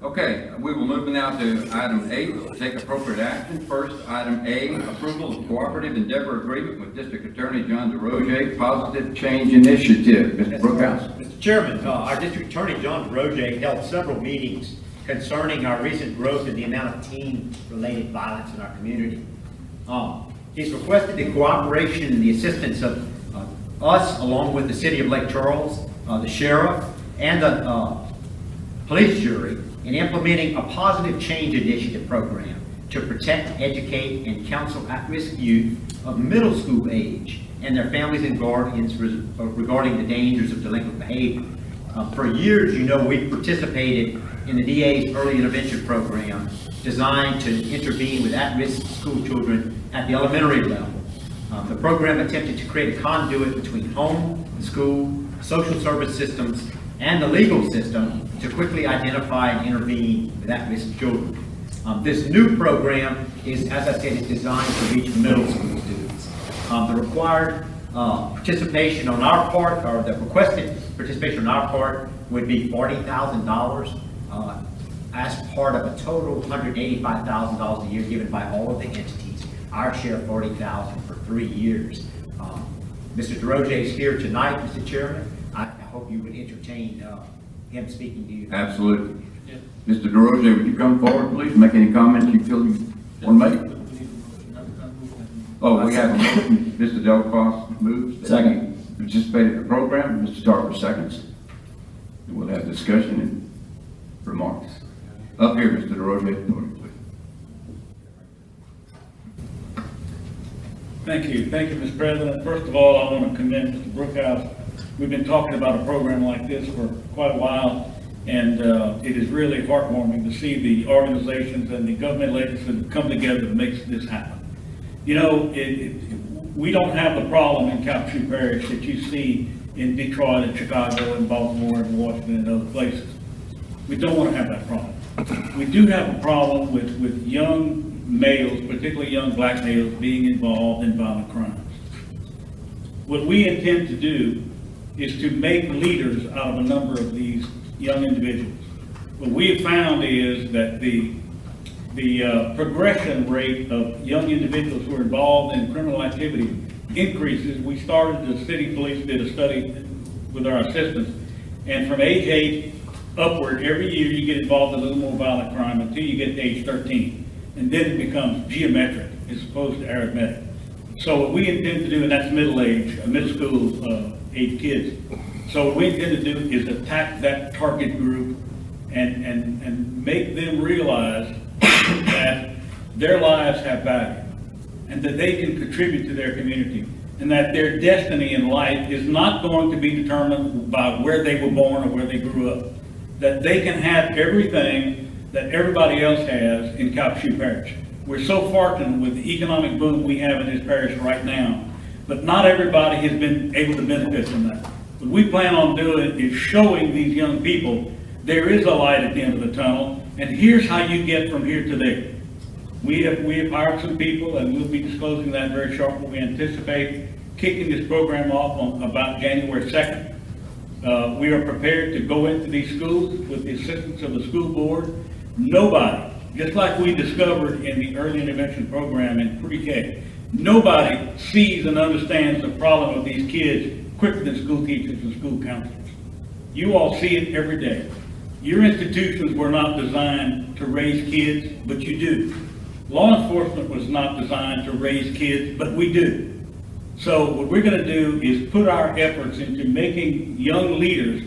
Okay, we will move now to item 8, take appropriate action. First, item A, approval of cooperative endeavor agreement with District Attorney John DeRozier, Positive Change Initiative. Mr. Brookhouse. Mr. Chairman, our District Attorney John DeRozier held several meetings concerning our recent growth in the amount of teen-related violence in our community. He's requested the cooperation and the assistance of us, along with the City of Lake Charles, the Sheriff, and the Police Jury, in implementing a positive change initiative program to protect, educate, and counsel at-risk youth of middle school age and their families and guardians regarding the dangers of delinquent behavior. For years, you know, we've participated in the DA's early intervention program designed to intervene with at-risk school children at the elementary level. The program attempted to create a conduit between home, school, social service systems, and the legal system to quickly identify and intervene with at-risk children. This new program is, as I said, is designed to reach middle school students. The required participation on our part, or the requested participation on our part, would be $40,000 as part of a total $185,000 a year given by all of the entities. Our share $40,000 for 3 years. Mr. DeRozier is here tonight, Mr. Chairman. I hope you would entertain him speaking to you. Absolutely. Yeah. Mr. DeRozier, would you come forward, please? Make any comments you feel you want to make? Oh, we have a motion. Mr. Delacroix moves. Second. Participate in the program. Mr. Tarver seconds. And we'll have discussion and remarks. Up here, Mr. DeRozier, please. Thank you, Mr. President. First of all, I want to commend Mr. Brookhouse. We've been talking about a program like this for quite a while, and it is really heartwarming to see the organizations and the government legislation come together to make this happen. You know, we don't have the problem in Calcasieu Parish that you see in Detroit and Chicago and Baltimore and Washington and other places. We don't want to have that problem. We do have a problem with young males, particularly young black males, being involved in violent crimes. What we intend to do is to make leaders out of a number of these young individuals. What we have found is that the progression rate of young individuals who are involved in criminal activity increases. We started, the city police did a study with our assistants, and from age 8 upward, every year you get involved in a little more violent crime until you get to age 13. And then it becomes geometric as opposed to arithmetic. So what we intend to do, and that's middle school age kids. So what we intend to do is attack that target group and make them realize that their lives have value and that they can contribute to their community and that their destiny in life is not going to be determined by where they were born or where they grew up. That they can have everything that everybody else has in Calcasieu Parish. We're so fortunate with the economic boom we have in this parish right now, but not everybody has been able to benefit from that. What we plan on doing is showing these young people there is a light at the end of the tunnel, and here's how you get from here to there. We have hired some people, and we'll be disclosing that very shortly. We anticipate kicking this program off on about January 2nd. We are prepared to go into these schools with the assistance of the school board. Nobody, just like we discovered in the early intervention program in pre-K, nobody sees and understands the problem of these kids quicker than school teachers and school counselors. You all see it every day. Your institutions were not designed to raise kids, but you do. Law enforcement was not designed to raise kids, but we do. So what we're going to do is put our efforts into making young leaders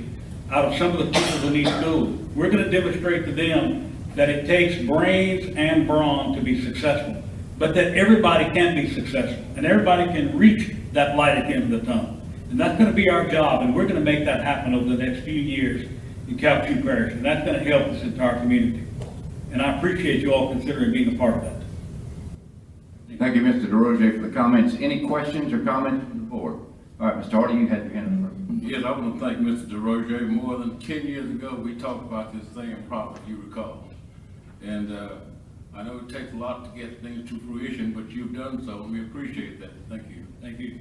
out of some of the people in these schools. We're going to demonstrate to them that it takes brains and brawn to be successful, but that everybody can be successful and everybody can reach that light at the end of the tunnel. And that's going to be our job, and we're going to make that happen over the next few years in Calcasieu Parish, and that's going to help this entire community. And I appreciate you all considering being a part of that. Thank you, Mr. DeRozier, for the comments. Any questions or comments from the board? All right, Mr. Hardy, you had your hand up. Yes, I want to thank Mr. DeRozier. More than 10 years ago, we talked about this thing in Providence, you recall. And I know it takes a lot to get things to fruition, but you've done so, and we appreciate that. Thank you. Thank you.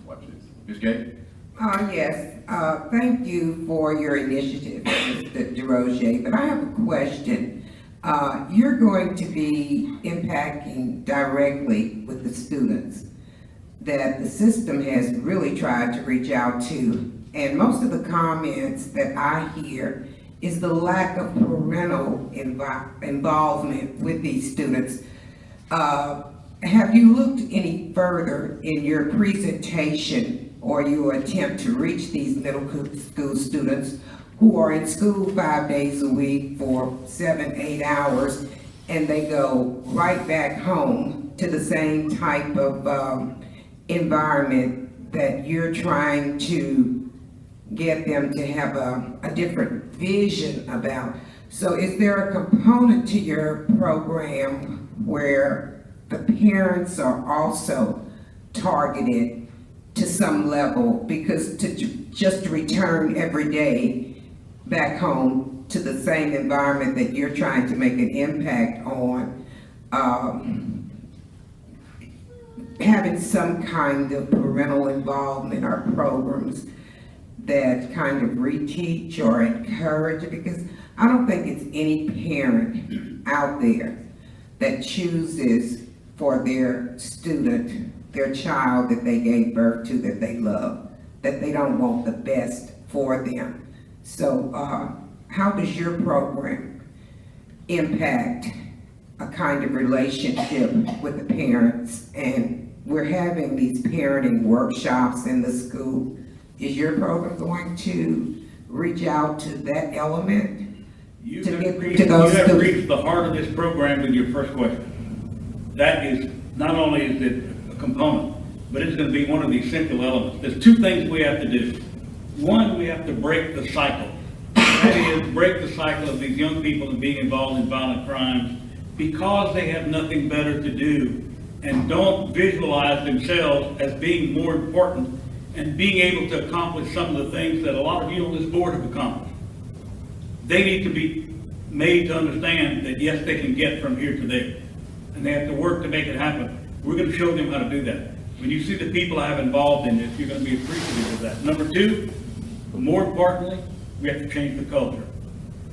Watch this. Ms. Gay? Yes, thank you for your initiative, Mr. DeRozier, but I have a question. You're going to be impacting directly with the students that the system has really tried to reach out to. And most of the comments that I hear is the lack of parental involvement with these students. Have you looked any further in your presentation or your attempt to reach these middle school students who are in school 5 days a week for 7-8 hours, and they go right back home to the same type of environment that you're trying to get them to have a different vision about? So is there a component to your program where the parents are also targeted to some level? Because to just return every day back home to the same environment that you're trying to make an impact on, having some kind of parental involvement or programs that kind of reteach or encourage, because I don't think it's any parent out there that chooses for their student, their child that they gave birth to, that they love, that they don't want the best for them. So how does your program impact a kind of relationship with the parents? And we're having these parenting workshops in the school. Is your program going to reach out to that element You to have get reached, to those you have students? reached the heart of this program with your first question. That is, not only is it a component, but it's going to be one of the essential elements. There's two things we have to do. One, we have to break the cycle. That is, break the cycle of these young people and being involved in violent crimes because they have nothing better to do and don't visualize themselves as being more important and being able to accomplish some of the things that a lot of you on this board have accomplished. They need to be made to understand that yes, they can get from here to there. And they have to work to make it happen. We're going to show them how to do that. When you see the people I have involved in this, you're going to be appreciative of that. Number two, more importantly, we have to change the culture.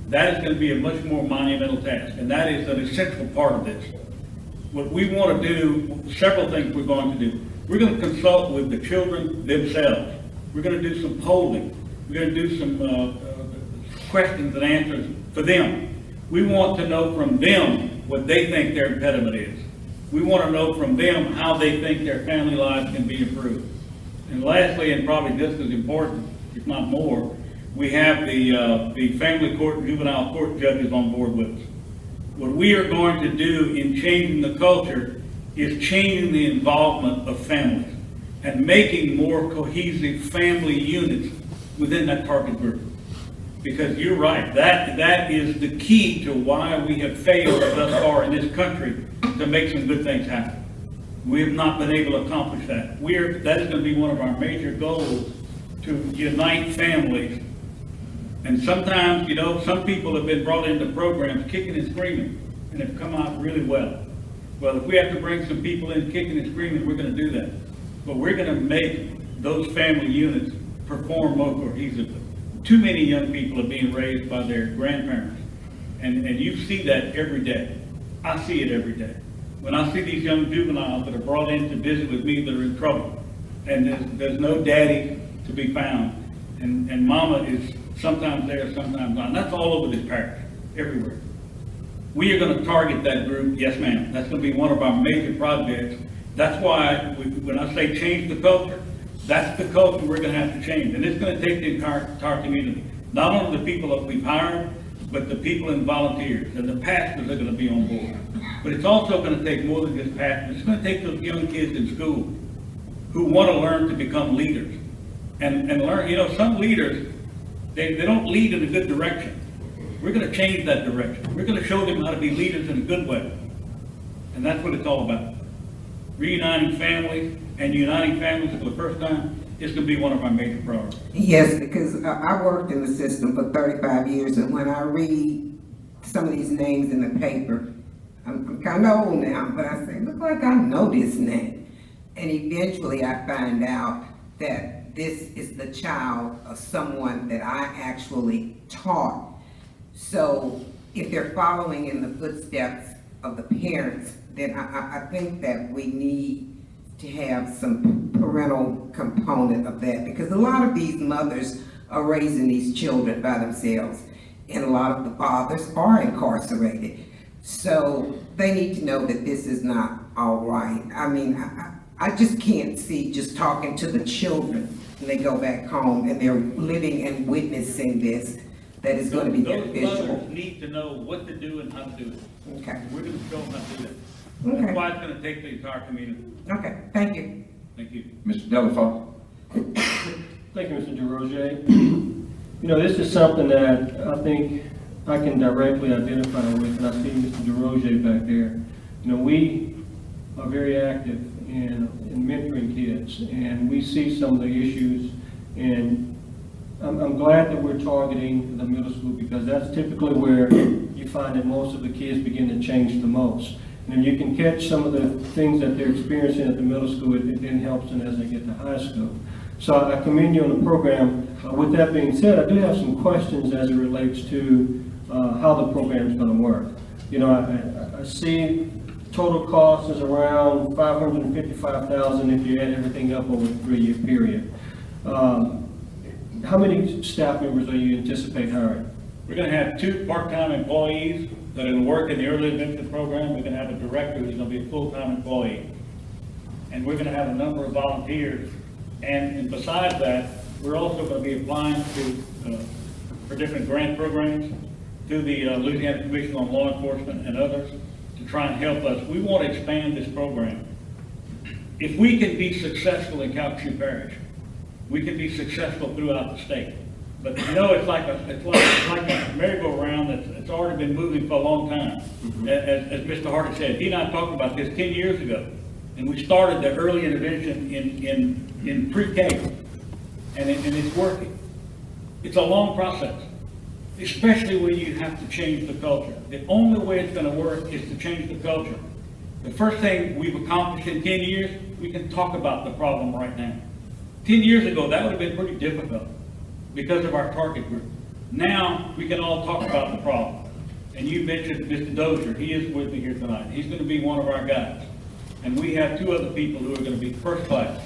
That is going to be a much more monumental task, and that is an essential part of this. What we want to do, several things we're going to do. We're going to consult with the children themselves. We're going to do some polling. We're going to do some questions and answers for them. We want to know from them what they think their impediment is. We want to know from them how they think their family lives can be improved. And lastly, and probably just as important, if not more, we have the family court and juvenile court judges on board with us. What we are going to do in changing the culture is changing the involvement of families and making more cohesive family units within that target group. Because you're right, that is the key to why we have failed thus far in this country to make some good things happen. We have not been able to accomplish that. That is going to be one of our major goals, to unite families. And sometimes, you know, some people have been brought into programs kicking and screaming and have come out really well. Well, if we have to bring some people in kicking and screaming, we're going to do that. But we're going to make those family units perform more cohesively. Too many young people are being raised by their grandparents. And you see that every day. I see it every day. When I see these young juveniles that are brought in to visit with me that are in trouble, and there's no daddy to be found, and mama is sometimes there, sometimes not. And that's all over this parish, everywhere. We are going to target that group, yes ma'am. That's going to be one of our major projects. That's why when I say change the culture, that's the culture we're going to have to change. And it's going to take the entire community. Not only the people that we've hired, but the people and volunteers. And the pastors are going to be on board. But it's also going to take more than just pastors. It's going to take those young kids in school who want to learn to become leaders. And learn, you know, some leaders, they don't lead in a good direction. We're going to change that direction. We're going to show them how to be leaders in a good way. And that's what it's all about. Reuniting families and uniting families for the first time is going to be one of our major priorities. Yes, because I worked in the system for 35 years, and when I read some of these names in the paper, I'm kind of old now, but I say, look like I know this name. And eventually I find out that that this is the child of someone that I actually taught. So if they're following in the footsteps of the parents, then I think that we need to have some parental component of that, because a lot of these mothers are raising these children by themselves, and a lot of the fathers are incarcerated. So they need to know that this is not all right. I mean, I just can't see just talking to the children when they go back home and they're living and witnessing this, that is going to be Those beneficial. mothers need to know what to do and how to do it. Okay, We're gonna show them how to do that. Okay. That's why it's gonna take the entire community. okay, thank you. Thank you. Mr. Delafault? Thank you, Mr. DeRozier. You know, this is something that I think I can directly identify with, and I see Mr. DeRozier back there. You know, we are very active in mentoring kids, and we see some of the issues, and I'm glad that we're targeting the middle school, because that's typically where you find that most of the kids begin to change the most. And if you can catch some of the things that they're experiencing at the middle school, it then helps them as they get to high school. So I commend you on the program. With that being said, I do have some questions as it relates to how the program is going to work. You know, I see total cost is around $555,000 if you add everything up over a 3-year period. How many staff members are you anticipate hiring? We're gonna have 2 part-time employees that are gonna work in the early intervention program. We're gonna have a director who's gonna be a full-time employee. And we're gonna have a number of volunteers. And besides that, we're also gonna be applying for different grant programs through the Louisiana Commission on Law Enforcement and others to try and help us. We want to expand this program. If we can be successful in Calcasieu Parish, we can be successful throughout the state. But you know, it's like a merry-go-round that's already been moving for a long time. As Mr. Hardy said, he and I talked about this 10 years ago, and we started the early intervention in pre-K, and it's working. It's a long process, especially when you have to change the culture. The only way it's going to work is to change the culture. The first thing we've accomplished in 10 years, we can talk about the problem right now. 10 years ago, that would have been pretty difficult because of our target group. Now, we can all talk about the problem. And you mentioned Mr. Dozier. He is with me here tonight. He's going to be one of our guys. And we have 2 other people who are going to be first class.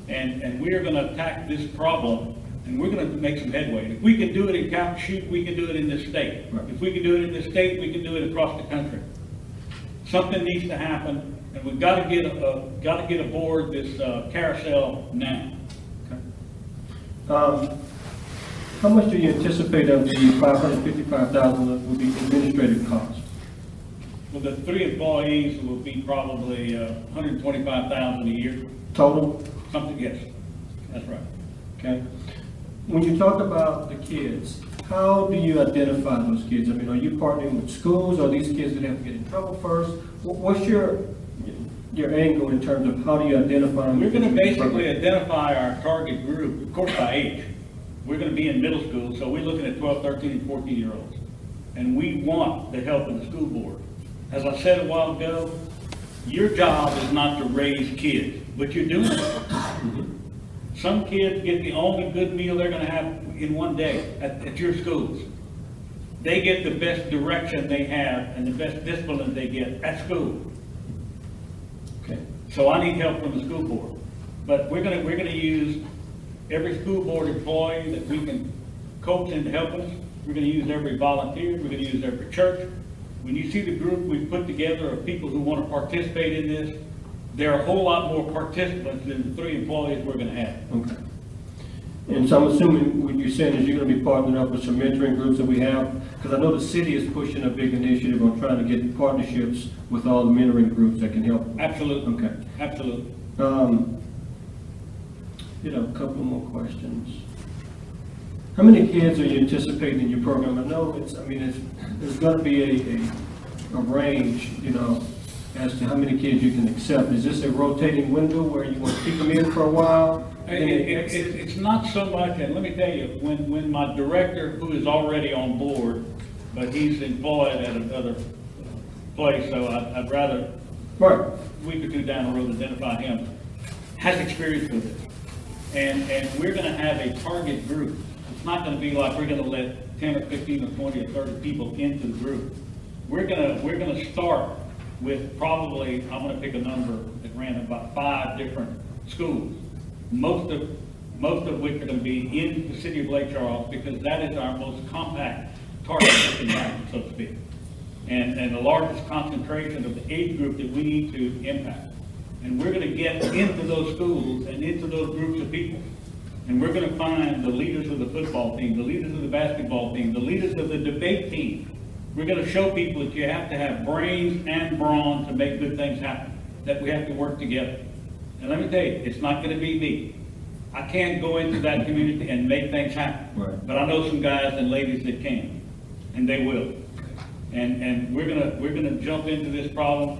And we are going to attack this problem, and we're going to make some headway. If we can do it in Calcasieu, we can do it in this state. Right. If we can do it in this state, we can do it across the country. Something needs to happen, and we've got to get aboard this carousel now. How much do you anticipate of the $555,000 will be administrative costs? Well, the 3 employees will be probably $125,000 a year. Total? Something, yes, that's right. Okay. When you talk about the kids, how do you identify those kids? I mean, are you partnering with schools, or these kids that have to get in trouble first? What's your angle in terms of how do you identify them? We're going to basically identify our target group, of course, by age. We're going to be in middle school, so we're looking at 12, 13, and 14-year-olds. And we want the help of the school board. As I said a while ago, your job is not to raise kids, but you're doing it. Some kids get the only good meal they're going to have in one day at your schools. They get the best direction they have and the best discipline they get at school. Okay. So I need help from the school board. But we're gonna use every school board employee that we can coach into helping us. We're gonna use every volunteer. We're gonna use every church. When you see the group we've put together of people who want to participate in this, there are a whole lot more participants than the 3 employees we're gonna have. Okay. And so I'm assuming what you're saying is you're going to be partnering up with some mentoring groups that we have, because I know the city is pushing a big initiative on trying to get partnerships with all the mentoring groups that can help. Absolutely. Okay. Absolutely. You know, a couple more questions. How many kids are you anticipating in your program? I know there's going to be a range, you know, as to how many kids you can accept. Is this a rotating window where you want to keep them in for a while? It's not so much, and let me tell you, when my director, who is already on board, but he's employed at another place, so I'd rather, Right. a week or 2 down the road, identify him, has experience with it. And we're gonna have a target group. It's not gonna be like we're gonna let 10 or 15 or 20 or 30 people into the group. We're gonna start with probably, I'm gonna pick a number that ran about 5 different schools. Most of which are gonna be in the city of Lake Charles, because that is our most compact target market, so to speak. And the largest concentration of the age group that we need to impact. And we're gonna get into those schools and into those groups of people. And we're gonna find the leaders of the football team, the leaders of the basketball team, the leaders of the debate team. We're gonna show people that you have to have brains and brawn to make good things happen, that we have to work together. And let me tell you, it's not gonna be me. I can't go into that community and make things happen. Right. But I know some guys and ladies that can, and they will. And we're gonna jump into this problem,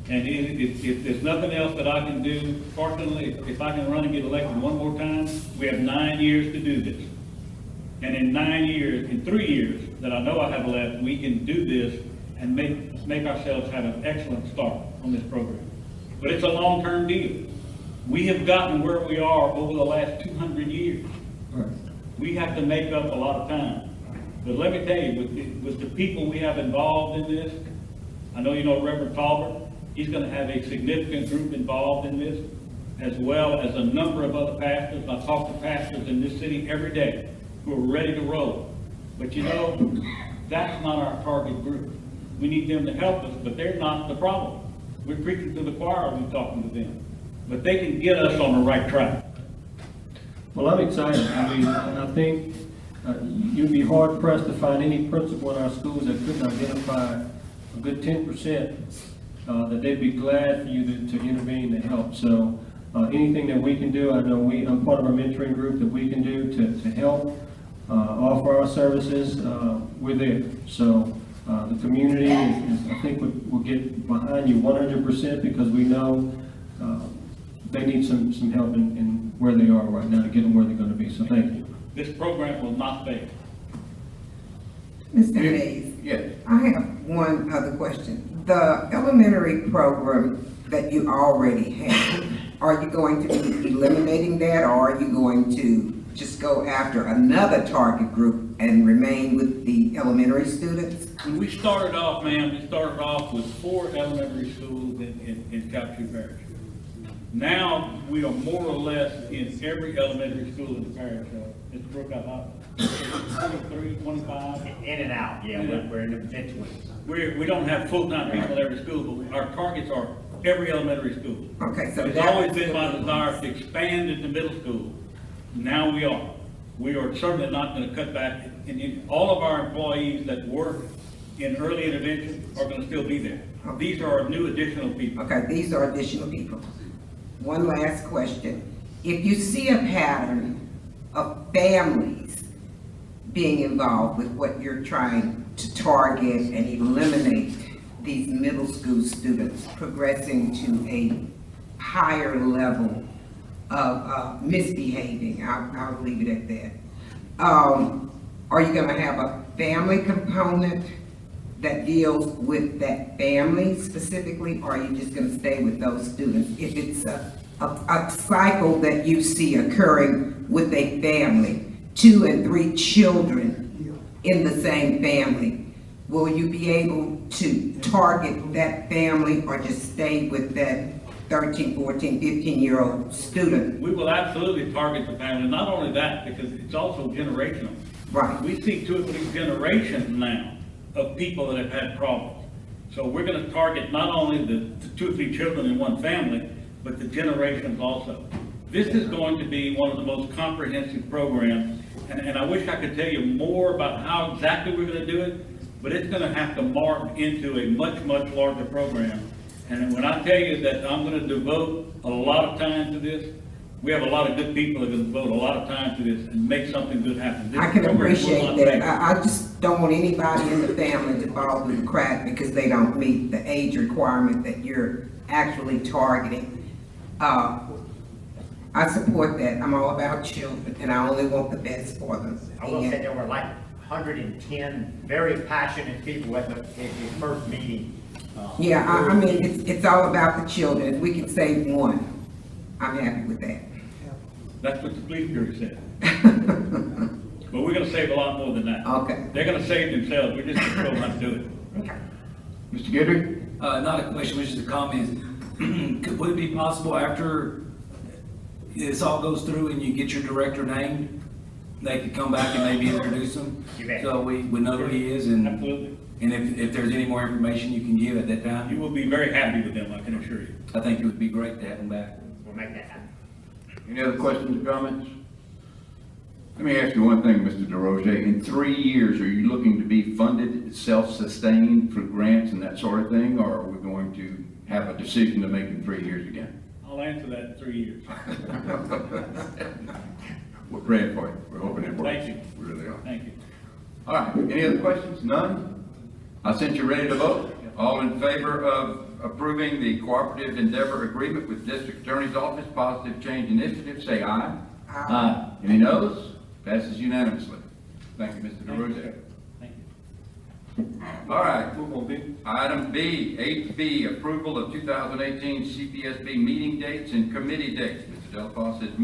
and if there's nothing else that I can do, fortunately, if I can run and get elected one more time, we have 9 years to do this. And in 9 years, in 3 years that I know I have left, we can do this and make ourselves have an excellent start on this program. But it's a long-term deal. We have gotten where we are over the last 200 years. Right. We have to make up a lot of time. But let me tell you, with the people we have involved in this, I know you know Reverend Talbot, he's gonna have a significant group involved in this, as well as a number of other pastors. I talk to pastors in this city every day who are ready to roll. But you know, that's not our target group. We need them to help us, but they're not the problem. We're preaching to the choir when we're talking to them. But they can get us on the right track. Well, I'm excited. I mean, and I think you'd be hard pressed to find any principal in our schools that couldn't identify a good 10% that they'd be glad for you to intervene to help. So anything that we can do, I know I'm part of a mentoring group that we can do to help offer our services, we're there. So the community I think will get behind you 100% because we know they need some help in where they are right now to get them where they're going to be. So thank you. This program will not fail. Mr. Hayes? Yes. I have one other question. The elementary program that you already have, are you going to be eliminating that, or are you going to just go after another target group and remain with the elementary students? When we started off, ma'am, we started off with 4 elementary schools in Calcasieu Parish. Now, we are more or less in every elementary school in the parish. Mr. Brooke, I thought 23, 25. In and out, yeah, we're in the mid-20s. We don't have full-time people in every school, but our targets are every elementary school. Okay, so It's always been my desire to expand into middle school. Now we are. We are certainly not going to cut back. All of our employees that work in early intervention are going to still be there. These are new additional people. Okay, these are additional people. One last question. If you see a pattern of families being involved with what you're trying to target and eliminate these middle school students progressing to a higher level of misbehaving, I'll leave it at that. Are you gonna have a family component that deals with that family specifically, or are you just gonna stay with those students? If it's a cycle that you see occurring with a family, 2 and 3 children in the same family, will you be able to target that family or just stay with that 13, 14, 15-year-old student? We will absolutely target the family. Not only that, because it's also generational. Right. We see 2 or 3 generations now of people that have had problems. So we're going to target not only the 2 or 3 children in one family, but the generations also. This is going to be one of the most comprehensive programs, and I wish I could tell you more about how exactly we're going to do it, but it's going to have to morph into a much, much larger program. And when I tell you that I'm going to devote a lot of time to this, we have a lot of good people that are going to devote a lot of time to this and make something good happen. This I can program will appreciate not that. fail. I just don't want anybody in the family to fall through the crack because they don't meet the age requirement that you're actually targeting. I support that. I'm all about children, and I only want the best for them. I will say there were like 110 very passionate people at the first meeting. Yeah, I mean, it's all about the children. If we can save one, I'm happy with that. That's what the police bureau said. But we're gonna save a lot more than that. Okay. They're gonna save themselves, we're just gonna show them how to do it. Mr. Guidry? Not a question, which is a comment. Would it be possible after this all goes through and you get your director named, they could come back and maybe introduce him? You bet. So we know who he is and Absolutely. if there's any more information you can give at that You time, will be very happy with them, I can assure you. I think it would be great to have him back. We'll make that happen. Any other questions or comments? Let me ask you one thing, Mr. DeRoche. In 3 years, are you looking to be funded, self-sustained for grants and that sort of thing? Or are we going to have a decision to make in 3 years again? I'll answer that in 3 years. We're praying for you. We're hoping it works. Thank you. We really are. Thank you. All right, any other questions? None? I sent you ready to vote. All in favor of approving the cooperative endeavor agreement with District Attorney's Office Positive Change Initiative, say aye. Aye. Any noes? Passes unanimously. Thank you, Mr. DeRoche. Thank you. All right, Move on, B. item B, 8B, approval of 2018 CPSB meeting dates and committee dates. Mr. Delafosse has moved.